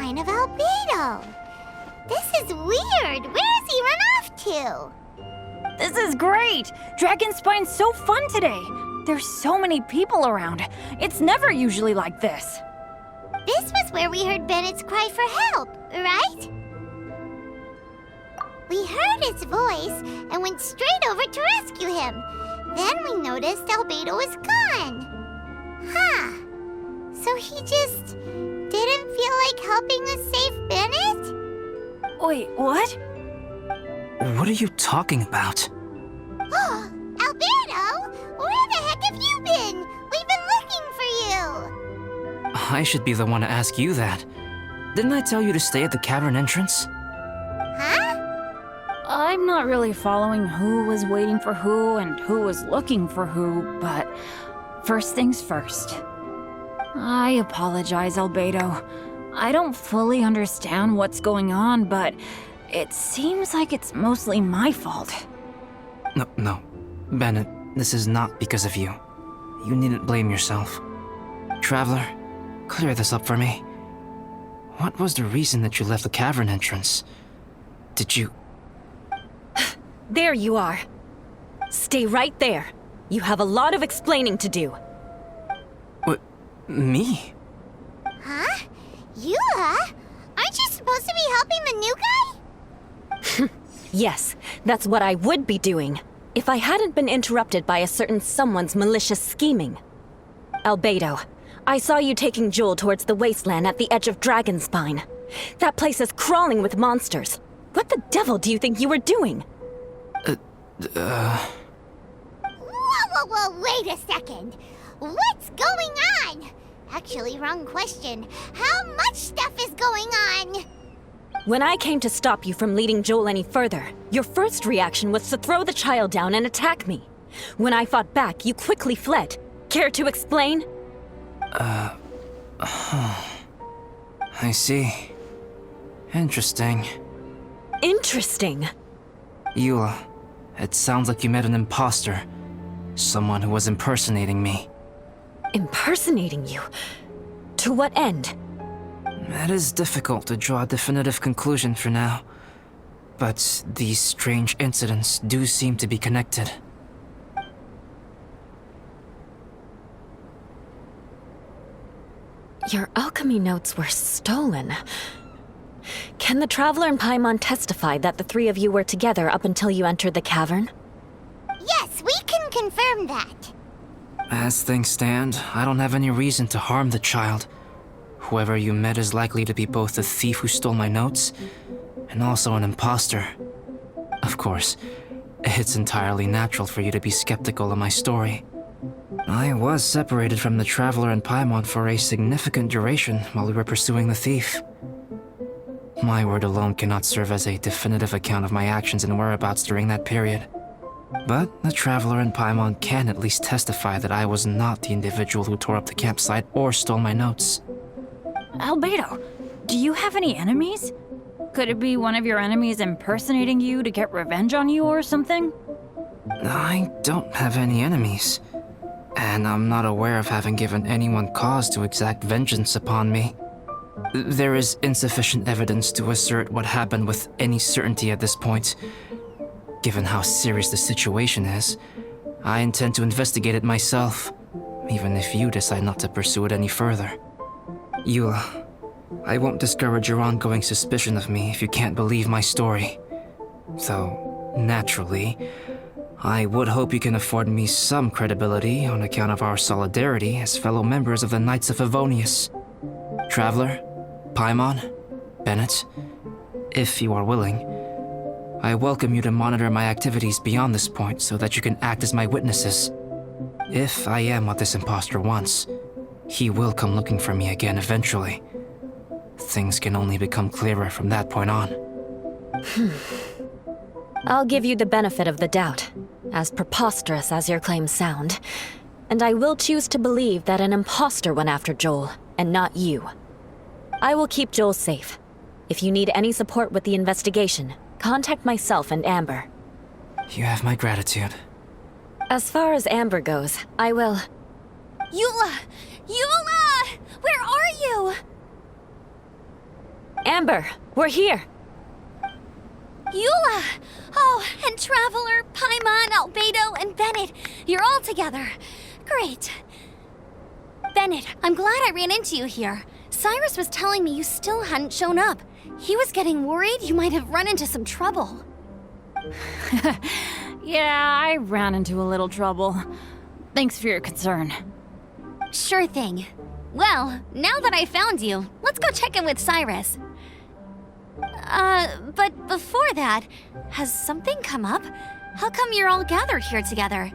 sign of Albedo. This is weird. Where has he run off to? This is great! Dragon Spine's so fun today! There's so many people around. It's never usually like this. This was where we heard Bennett's cry for help, right? We heard his voice and went straight over to rescue him. Then we noticed Albedo was gone. Huh. So he just didn't feel like helping us save Bennett? Wait, what? What are you talking about? Oh, Albedo! Where the heck have you been? We've been looking for you! I should be the one to ask you that. Didn't I tell you to stay at the cavern entrance? Huh? I'm not really following who was waiting for who and who was looking for who, but first things first. I apologize, Albedo. I don't fully understand what's going on, but it seems like it's mostly my fault. No. Bennett, this is not because of you. You needn't blame yourself. Traveler, clear this up for me. What was the reason that you left the cavern entrance? Did you... There you are. Stay right there. You have a lot of explaining to do. What? Me? Huh? Eula? Aren't you supposed to be helping the new guy? Yes, that's what I would be doing, if I hadn't been interrupted by a certain someone's malicious scheming. Albedo, I saw you taking Joel towards the wasteland at the edge of Dragonspine. That place is crawling with monsters. What the devil do you think you were doing? Whoa, wait a second. What's going on? Actually, wrong question. How much stuff is going on? When I came to stop you from leading Joel any further, your first reaction was to throw the child down and attack me. When I fought back, you quickly fled. Care to explain? I see. Interesting. Interesting. Eula, it sounds like you met an imposter. Someone who was impersonating me. Impersonating you? To what end? It is difficult to draw a definitive conclusion for now. But these strange incidents do seem to be connected. Your alchemy notes were stolen. Can the Traveler and Paimon testify that the three of you were together up until you entered the cavern? Yes, we can confirm that. As things stand, I don't have any reason to harm the child. Whoever you met is likely to be both the thief who stole my notes and also an imposter. Of course, it's entirely natural for you to be skeptical of my story. I was separated from the Traveler and Paimon for a significant duration while we were pursuing the thief. My word alone cannot serve as a definitive account of my actions and whereabouts during that period. But the Traveler and Paimon can at least testify that I was not the individual who tore up the campsite or stole my notes. Albedo, do you have any enemies? Could it be one of your enemies impersonating you to get revenge on you or something? I don't have any enemies. And I'm not aware of having given anyone cause to exact vengeance upon me. There is insufficient evidence to assert what happened with any certainty at this point. Given how serious the situation is, I intend to investigate it myself, even if you decide not to pursue it any further. Eula, I won't discourage your ongoing suspicion of me if you can't believe my story. Though, naturally, I would hope you can afford me some credibility on account of our solidarity as fellow members of the Knights of Favonius. Traveler, Paimon, Bennett, if you are willing, I welcome you to monitor my activities beyond this point so that you can act as my witnesses. If I am what this imposter wants, he will come looking for me again eventually. Things can only become clearer from that point on. I'll give you the benefit of the doubt, as preposterous as your claims sound. And I will choose to believe that an imposter went after Joel, and not you. I will keep Joel safe. If you need any support with the investigation, contact myself and Amber. You have my gratitude. As far as Amber goes, I will... Eula! Eula! Where are you? Amber, we're here. Eula! Oh, and Traveler, Paimon, Albedo, and Bennett. You're all together. Great. Bennett, I'm glad I ran into you here. Cyrus was telling me you still hadn't shown up. He was getting worried you might have run into some trouble. Yeah, I ran into a little trouble. Thanks for your concern. Sure thing. Well, now that I found you, let's go check in with Cyrus. But before that, has something come up? How come you're all gathered here together?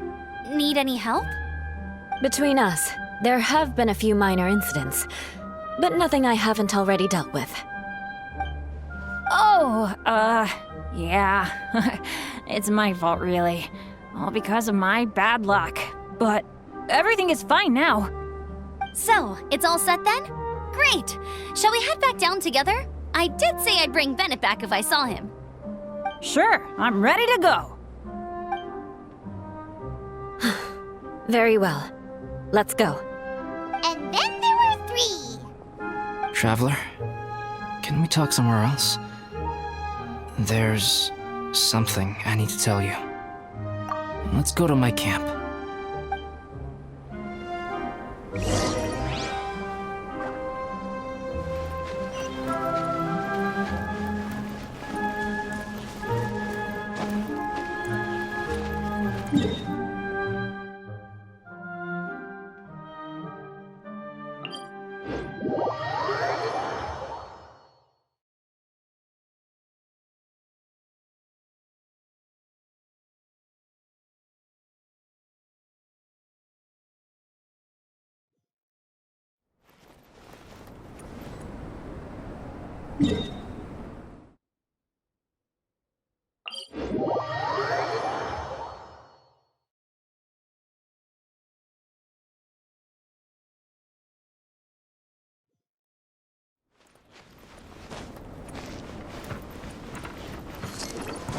Need any help? Between us, there have been a few minor incidents, but nothing I haven't already dealt with. Oh, yeah. It's my fault, really. All because of my bad luck. But everything is fine now. So, it's all set then? Great! Shall we head back down together? I did say I'd bring Bennett back if I saw him. Sure, I'm ready to go. Very well. Let's go. And then there were 3. Traveler, can we talk somewhere else? There's something I need to tell you. Let's go to my camp.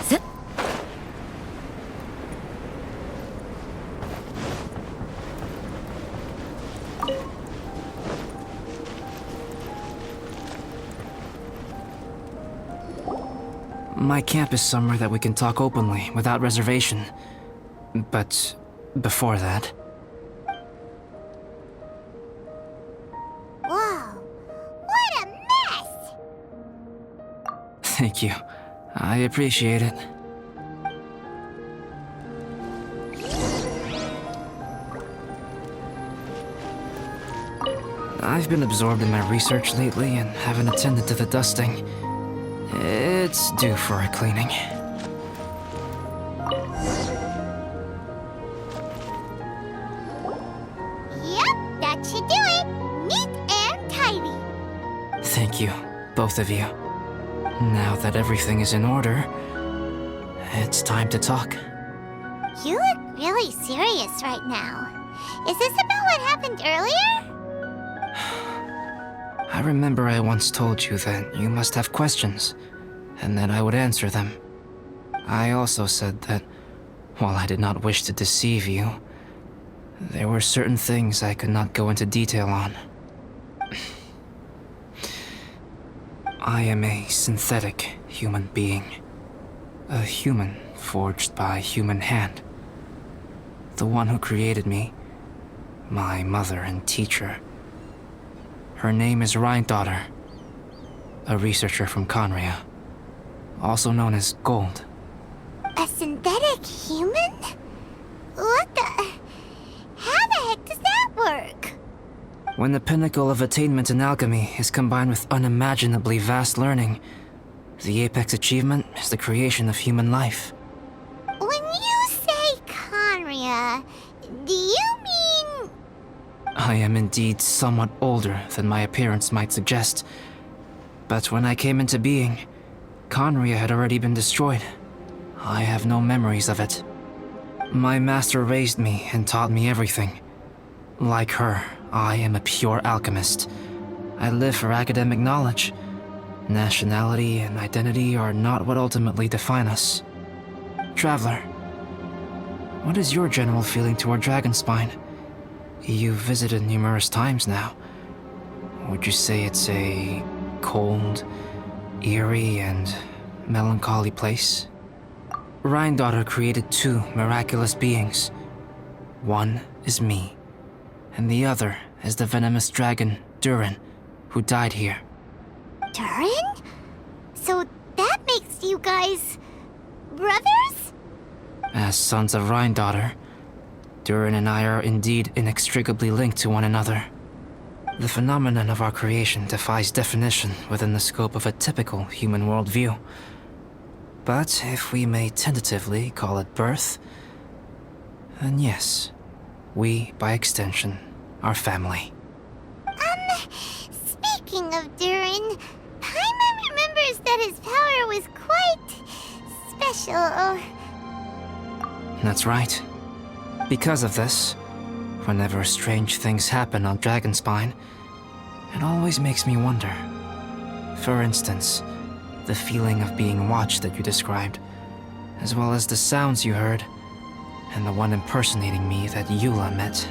Sit. My camp is somewhere that we can talk openly, without reservation. But before that... Whoa, what a mess! Thank you. I appreciate it. I've been absorbed in my research lately and haven't attended to the dusting. It's due for a cleaning. Yep, that should do it. Neat and tidy. Thank you, both of you. Now that everything is in order, it's time to talk. You look really serious right now. Is this about what happened earlier? I remember I once told you that you must have questions, and that I would answer them. I also said that, while I did not wish to deceive you, there were certain things I could not go into detail on. I am a synthetic human being. A human forged by human hand. The one who created me, my mother and teacher. Her name is Rhine-daughter, a researcher from Conria, also known as Gold. A synthetic human? What the... How the heck does that work? When the pinnacle of attainment in alchemy is combined with unimaginably vast learning, the apex achievement is the creation of human life. When you say Conria, do you mean... I am indeed somewhat older than my appearance might suggest, but when I came into being, Conria had already been destroyed. I have no memories of it. My master raised me and taught me everything. Like her, I am a pure alchemist. I live for academic knowledge. Nationality and identity are not what ultimately define us. Traveler, what is your general feeling toward Dragonspine? You've visited numerous times now. Would you say it's a cold, eerie and melancholy place. Rhine-daughter created two miraculous beings. One is me, and the other is the venomous dragon, Durin, who died here. Durin? So that makes you guys brothers? As sons of Rhine-daughter, Durin and I are indeed inextricably linked to one another. The phenomenon of our creation defies definition within the scope of a typical human worldview. But if we may tentatively call it birth, then yes, we, by extension, are family. Speaking of Durin, Paimon remembers that his power was quite special. That's right. Because of this, whenever strange things happen on Dragonspine, it always makes me wonder. For instance, the feeling of being watched that you described, as well as the sounds you heard, and the one impersonating me that Eula met.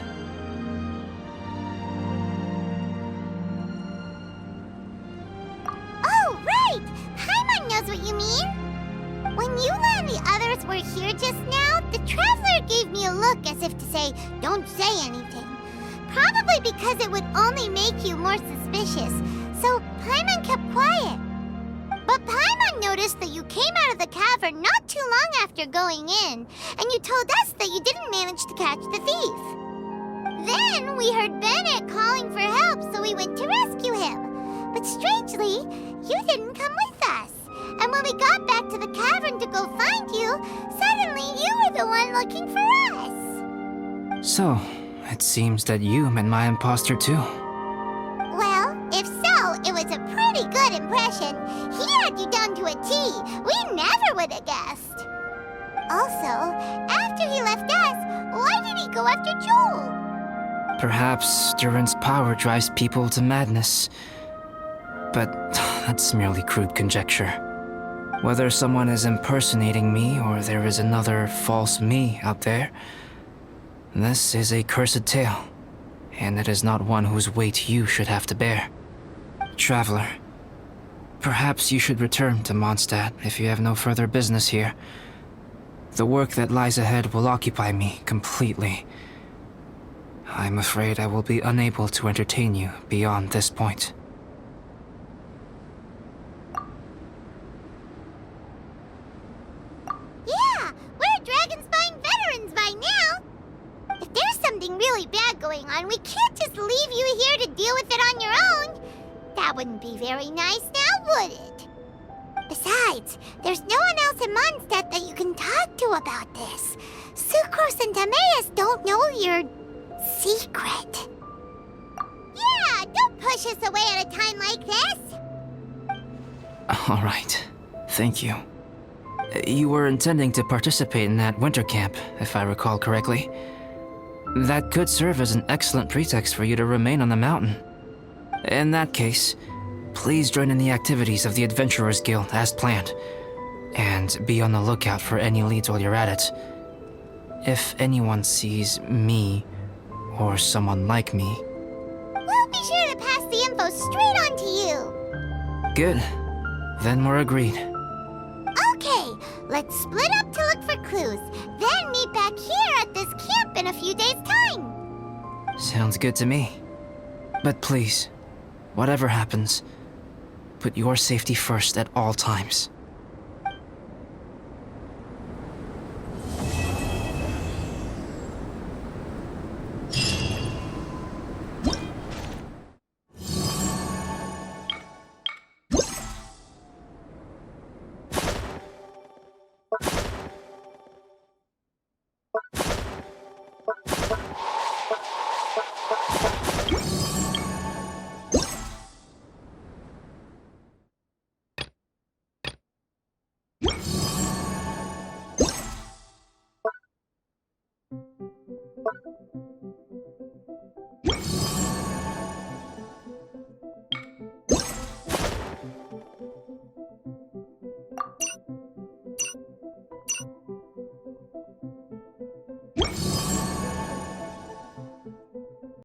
Oh, right! Paimon knows what you mean! When Eula and the others were here just now, the Traveler gave me a look as if to say, don't say anything. Probably because it would only make you more suspicious, so Paimon kept quiet. But Paimon noticed that you came out of the cavern not too long after going in, and you told us that you didn't manage to catch the thief. Then we heard Bennett calling for help, so we went to rescue him. But strangely, you didn't come with us. And when we got back to the cavern to go find you, suddenly you were the one looking for us. So, it seems that you met my imposter too. Well, if so, it was a pretty good impression. He had you down to a T. We never would have guessed. Also, after he left us, why did he go after Joel? Perhaps Durin's power drives people to madness. But that's merely crude conjecture. Whether someone is impersonating me or there is another false me out there, this is a cursed tale, and it is not one whose weight you should have to bear. Traveler, perhaps you should return to Mondstadt if you have no further business here. The work that lies ahead will occupy me completely. I'm afraid I will be unable to entertain you beyond this point. Yeah, we're Dragonspine veterans by now. If there's something really bad going on, we can't just leave you here to deal with it on your own. That wouldn't be very nice now, would it? Besides, there's no one else in Mondstadt that you can talk to about this. Sucrose and Timaeus don't know your secret. Yeah, don't push us away at a time like this. All right, thank you. You were intending to participate in that winter camp, if I recall correctly. That could serve as an excellent pretext for you to remain on the mountain. In that case, please join in the activities of the Adventurers Guild as planned, and be on the lookout for any leads while you're at it. If anyone sees me, or someone like me... We'll be sure to pass the info straight on to you. Good. Then we're agreed. Okay, let's split up to look for clues, then meet back here at this camp in a few days' time. Sounds good to me. But please, whatever happens, put your safety first at all times.